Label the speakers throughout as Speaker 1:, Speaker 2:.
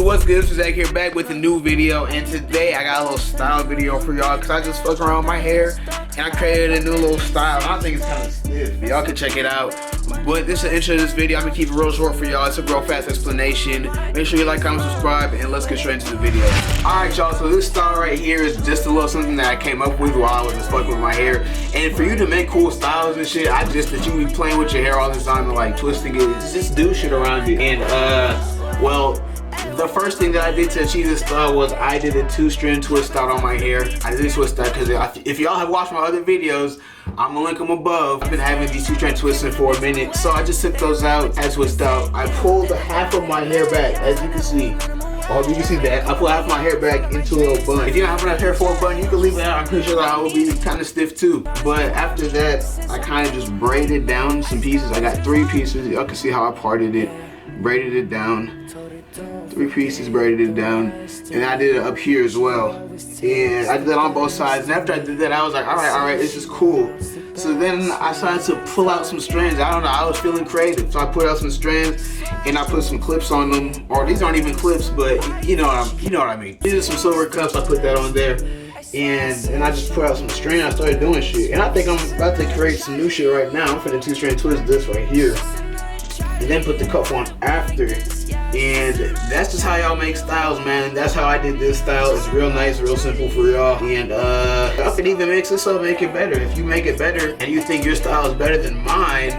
Speaker 1: YouTube, what's good? This is Zach here back with a new video, and today I got a little style video for y'all because I just fucked around with my hair and I created a new little style. I think it's kind of stiff. Y'all can check it out. But this is the intro to this video. I'm gonna keep it real short for y'all. It's a real fast explanation. Make sure you like, comment, subscribe, and let's get straight into the video. Alright y'all, so this style right here is just a little something that I came up with while I was just fucking with my hair. And for you to make cool styles and shit, I just that you be playing with your hair all the time and like twisting it, just do shit around it. And well, the first thing that I did to achieve this style was I did a 2-strand twist out on my hair. I did a twist out because if y'all have watched my other videos, I'm gonna link them above. I've been having these 2-strand twisting for a minute, so I just took those out, I twist out. I pulled half of my hair back, as you can see. Oh, you can see that. I pulled half my hair back into a little bun. If you don't have enough hair for a bun, you can leave it out. I'm pretty sure that will be kind of stiff too. But after that, I kind of just braided down some pieces. I got 3 pieces. Y'all can see how I parted it. Braided it down. 3 pieces, braided it down, and I did it up here as well. And I did that on both sides. And after I did that, I was like, all right, this is cool. So then I started to pull out some strands. I don't know, I was feeling creative, so I put out some strands and I put some clips on them. Or these aren't even clips, but you know what I mean. These are some silver cups. I put that on there, and I just put out some string. I started doing shit, and I think I'm about to create some new shit right now. I'm finna 2-strand twist this right here, and then put the cup on after. And that's just how y'all make styles, man. That's how I did this style. It's real nice, real simple for y'all. And I can even mix this up, make it better. If you make it better and you think your style is better than mine,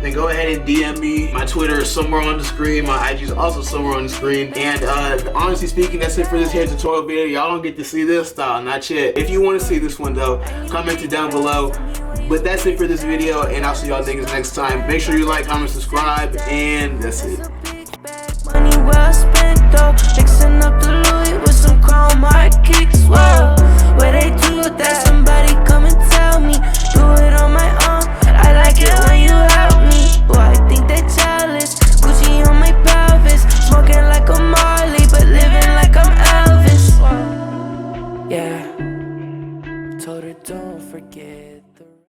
Speaker 1: then go ahead and DM me. My Twitter is somewhere on the screen. My IG is also somewhere on the screen. And honestly speaking, that's it for this hair tutorial video. Y'all don't get to see this style, not yet. If you want to see this one though, comment it down below. But that's it for this video, and I'll see y'all niggas next time. Make sure you like, comment, subscribe, and that's it.